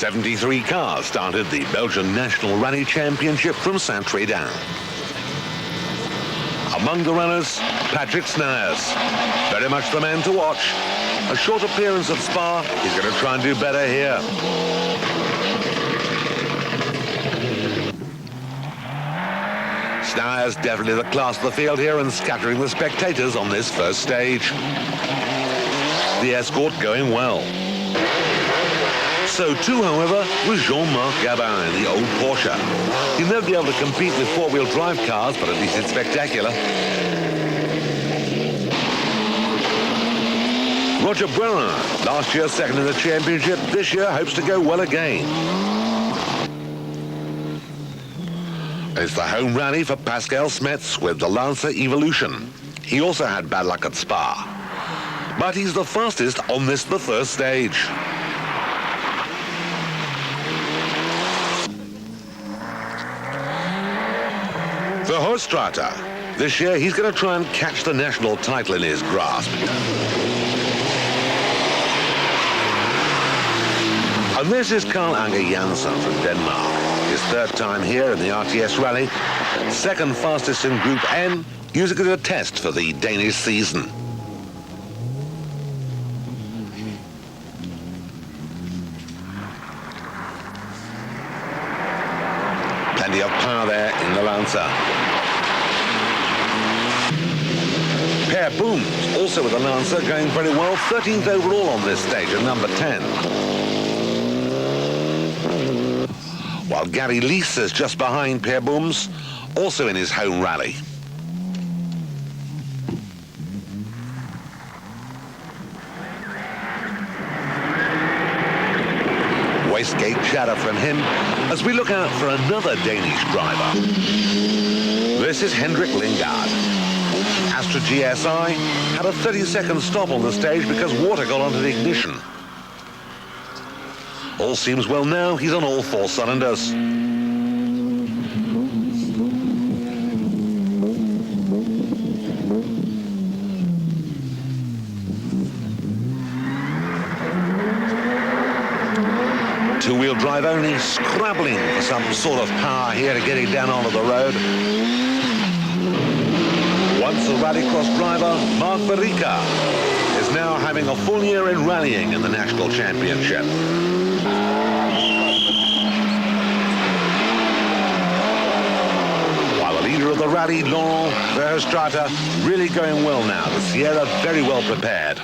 73 cars started the Belgian National Rally Championship from Saint-Trédan. Among the runners, Patrick Snijers, very much the man to watch. A short appearance at Spa, he's going to try and do better here. Snijers definitely the class of the field here and scattering the spectators on this first stage. The Escort going well. So too, however, was Jean-Marc Gabin in the old Porsche. He'll never be able to compete with four-wheel drive cars, but at least it's spectacular. Roger Boeren, last year second in the championship, this year hopes to go well again. It's the home rally for Pascal Smets with the Lancer Evolution. He also had bad luck at Spa. But he's the fastest on the first stage. Verhoestraete. This year he's going to try and catch the national title in his grasp. And this is Carl Anker Jansen from Denmark. His third time here in the R.T.S rally. Second fastest in Group N, using it as a test for the Danish season. Plenty of power there in the Lancer. Per Booms, also with the Lancer, going very well. 13th overall on this stage at number 10. While Gary Lees is just behind Per Booms, also in his home rally. Wastegate chatter from him as we look out for another Danish driver. This is Henrik Lungaard. Astra GSI had a 30-second stop on the stage because water got onto the ignition. All seems well now, he's on all four cylinders. Two-wheel drive only, scrabbling for some sort of power here to get it down onto the road. Once a rallycross driver, Mark Verica is now having a full year in rallying in the National Championship. While the leader of the rally, Laurent, Verhoestraete, really going well now. The Sierra very well prepared.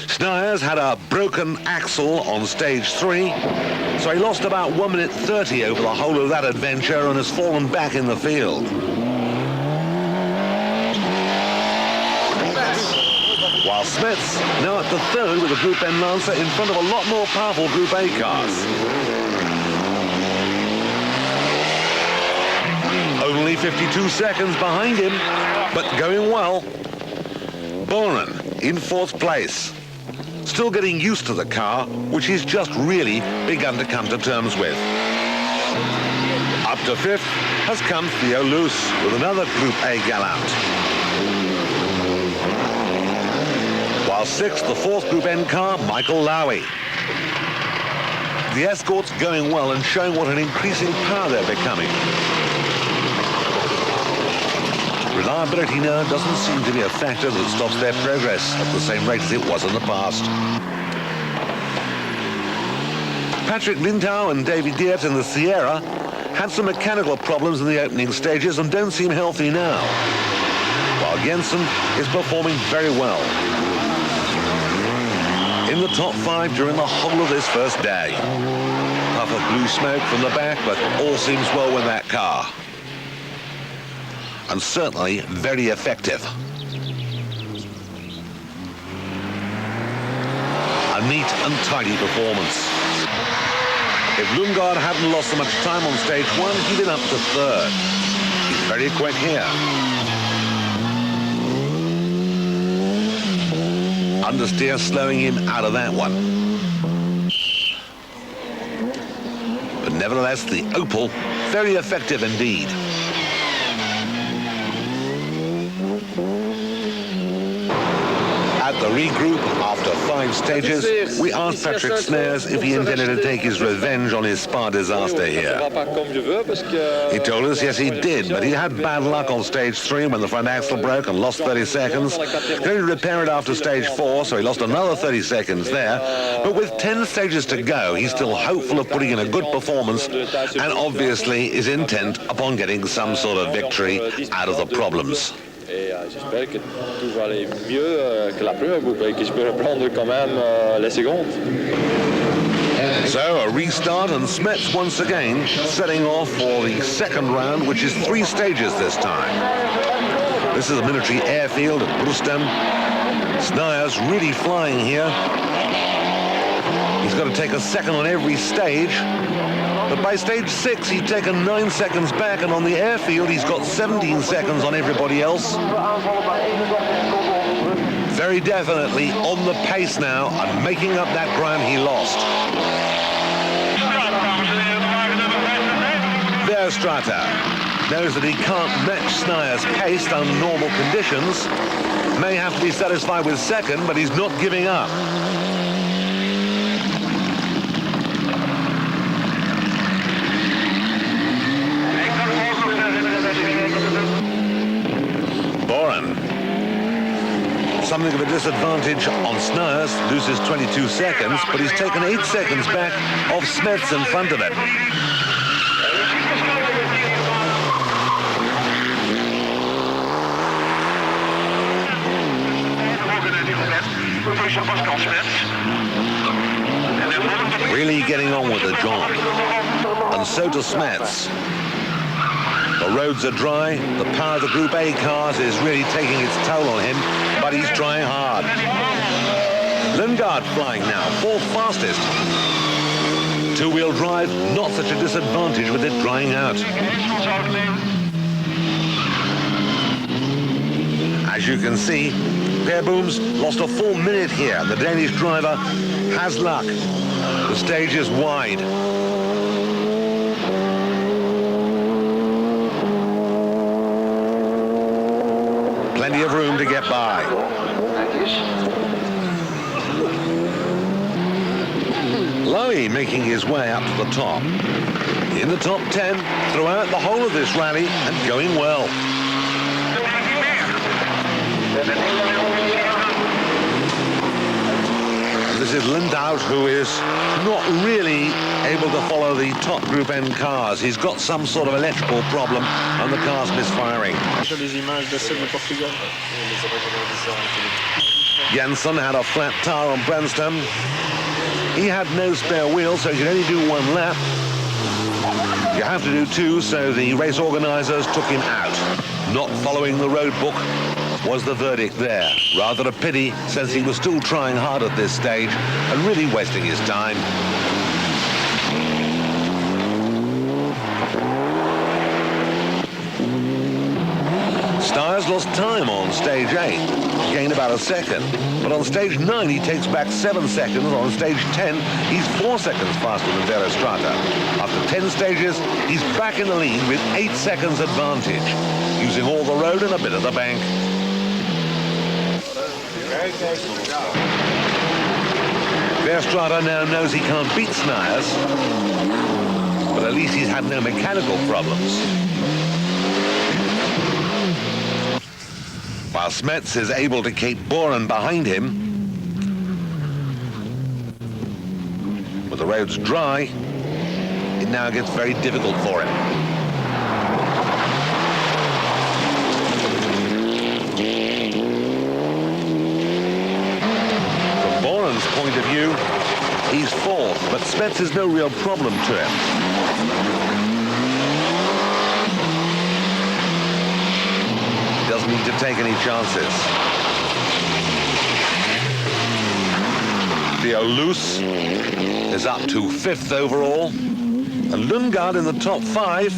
Snijers had a broken axle on stage 3, so he lost about 1 minute 30 over the whole of that adventure and has fallen back in the field. While Smets now at the third with a Group N Lancer in front of a lot more powerful Group A cars. Only 52 seconds behind him, but going well. Boeren in 4th place. Still getting used to the car, which he's just really begun to come to terms with. Up to 5th has come Theo Loos with another Group A Galant. While 6th, the 4th Group N car, Michael Lowy. The Escort's going well and showing what an increasing power they're becoming. Reliability now doesn't seem to be a factor that stops their progress at the same rate as it was in the past. Patrick Lindau and David Geert in the Sierra had some mechanical problems in the opening stages and don't seem healthy now, while Jensen is performing very well. In the top 5 during the whole of this first day. Puff of blue smoke from the back, but all seems well with that car. And certainly very effective. A neat and tidy performance. If Lungaard hadn't lost so much time on stage 1, he'd been up to 3rd. He's very quick here. Understeer slowing him out of that one. But nevertheless, the Opel, very effective indeed. At At the regroup, after 5 stages, we asked Patrick Snares if he intended to take his revenge on his Spa disaster here. He told us yes he did, but he had bad luck on stage 3 when the front axle broke and lost 30 seconds. He only repaired it after stage 4, so he lost another 30 seconds there. But with 10 stages to go, he's still hopeful of putting in a good performance and obviously is intent upon getting some sort of victory out of the problems. J'espère que tout va aller mieux que la première boucle et que je peux reprendre quand même les secondes. So a restart and Smets once again setting off for the second round, which is 3 stages this time. This is a military airfield at Brustem. Snijers really flying here. He's got to take a second on every stage. But by stage 6, he'd taken 9 seconds back, and on the airfield, he's got 17 seconds on everybody else. Very definitely on the pace now and making up that ground he lost. Verhoestraete knows that he can't match Snijers' pace under normal conditions. May have to be satisfied with second, but he's not giving up. Boeren, something of a disadvantage on Snijers, loses 22 seconds, but he's taken 8 seconds back of Smets in front of him. Really getting on with the job, and so to Smets. The roads are dry, the power of the Group A cars is really taking its toll on him, but he's trying hard. Lungaard flying now, 4th fastest. 2-wheel drive, not such a disadvantage with it drying out. As you can see, Per Booms lost a full minute here, and the Danish driver has luck. The stage is wide. Plenty of room to get by. Ral.li making his way up to the top. In the top 10 throughout the whole of this rally and going well. This is Lungaard, who is not really able to follow the top Group N cars. He's got some sort of electrical problem and the car's misfiring. Jensen had a flat tire on Brandstone. He had no spare wheels, so he could only do 1 lap. You have to do 2, so the race organisers took him out. Not following the road book was the verdict there. Rather a pity, since he was still trying hard at this stage and really wasting his time. Snijers lost time on stage 8, gained about a second, but on stage 9 he takes back 7 seconds. On stage 10 he's 4 seconds faster than Verhoestraete. After 10 stages he's back in the lead with 8 seconds advantage, using all the road and a bit of the bank. Verhoestraete now knows he can't beat Snijers, but at least he's had no mechanical problems. While Smets is able to keep Boeren behind him, with the roads dry, it now gets very difficult for him. From Boeren's point of view, he's 4th, but Smets is no real problem to him. Doesn't need to take any chances. Theo Loos is up to 5th overall, and Lungaard in the top 5.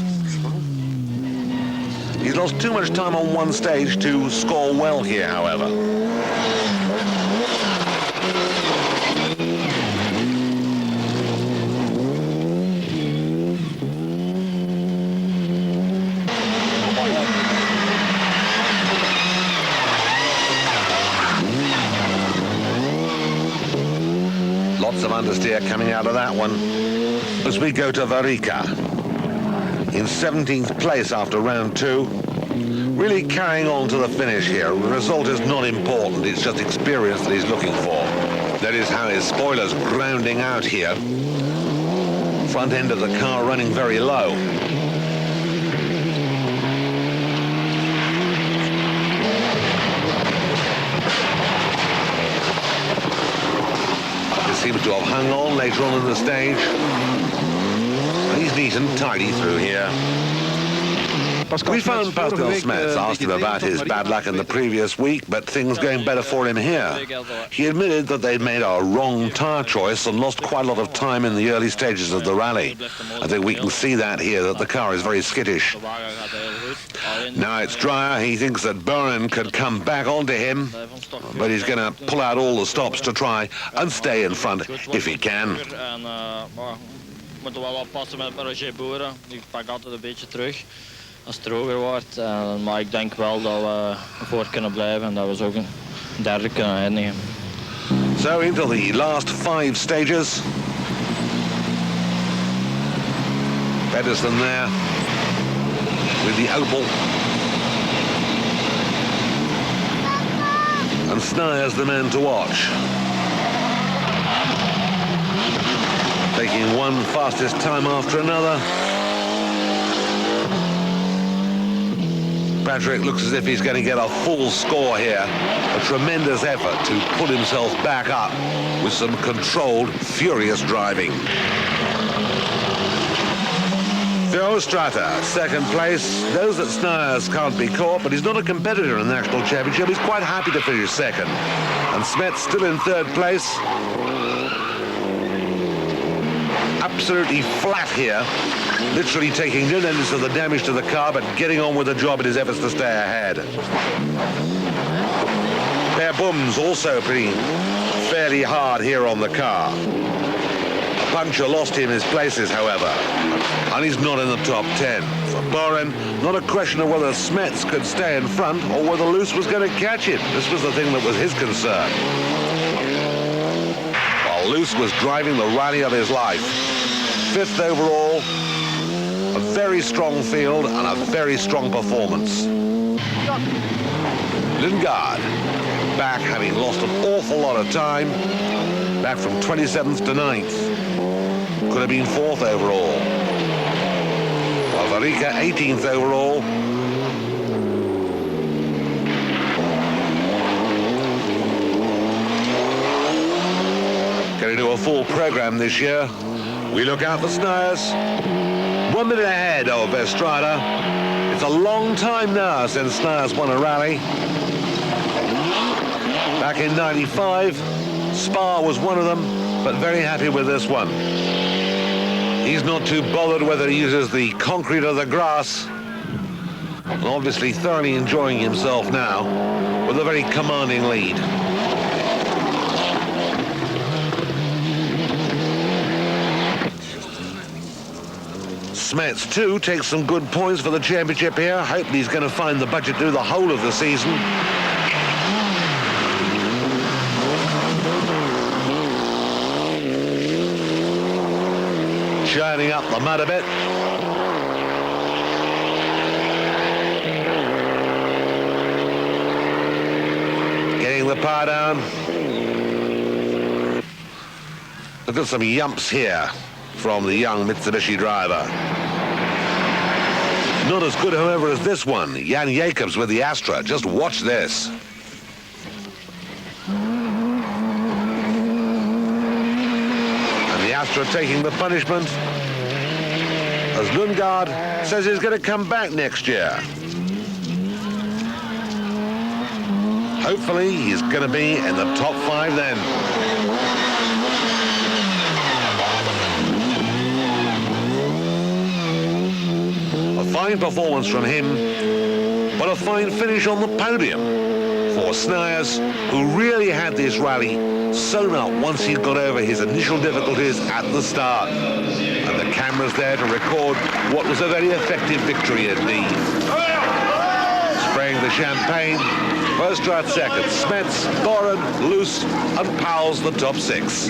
He's lost too much time on one stage to score well here, however. Lots of understeer coming out of that one. As we go to Varica, in 17th place after round 2. Really carrying on to the finish here. The result is not important, it's just experience that he's looking for. That is how his spoiler's grounding out here. Front end of the car running very low. He seems to have hung on later on in the stage. He's neat and tidy through here. We found Pascal Smets, asked him about his bad luck in the previous week, but things going better for him here. He admitted that they'd made a wrong tyre choice and lost quite a lot of time in the early stages of the rally. I think we can see that here, that the car is very skittish. Now it's drier. He thinks that Boeren could come back onto him, but he's going to pull out all the stops to try and stay in front if he can. Moeten wel oppassen met Roger Boeren. Die pakt altijd een beetje terug als het droger wordt. Maar ik denk wel dat we voor kunnen blijven en dat we zo een derde kunnen eindigen. So into the last 5 stages. Pedersen there with the Opel. And Snijers the man to watch. Taking one fastest time after another. Patrick looks as if he's going to get a full score here. A tremendous effort to pull himself back up with some controlled, furious driving. Verhoestraete, second place. Knows that Snijers can't be caught, but he's not a competitor in the National Championship. He's quite happy to finish second. And Smets still in third place. Absolutely flat here, literally taking no notice of the damage to the car, but getting on with the job in his efforts to stay ahead. Per Bums also pretty fairly hard here on the car. A puncture lost him his places, however, and he's not in the top 10. For Boeren, not a question of whether Smets could stay in front or whether Loos was going to catch him. This was the thing that was his concern. While Loos was driving the rally of his life. 5th overall, a very strong field and a very strong performance. Lungaard, back having lost an awful lot of time, back from 27th to 9th. Could have been 4th overall. While Varica 18th overall. Going to do a full program this year. We look out for Snijers. 1 minute ahead of Verhoestraete. It's a long time now since Snijers won a rally. Back in 95, Spa was one of them, but very happy with this one. He's not too bothered whether he uses the concrete or the grass. And obviously thoroughly enjoying himself now with a very commanding lead. Smets too takes some good points for the championship here. Hopefully he's going to find the budget to do the whole of the season. Shining up the mud a bit. Getting the power down. Look at some yumps here from the young Mitsubishi driver. Not as good, however, as this one, Jan Jacobs with the Astra. Just watch this. And the Astra taking the punishment as Lungaard says he's going to come back next year. Hopefully he's going to be in the top 5 then. Fine performance from him, but a fine finish on the podium for Snijers, who really had this rally sewn up once he got over his initial difficulties at the start. And the camera's there to record what was a very effective victory indeed. Spraying the champagne. Verhoestraete second, Smets, Boeren, Loos and Powell's the top six.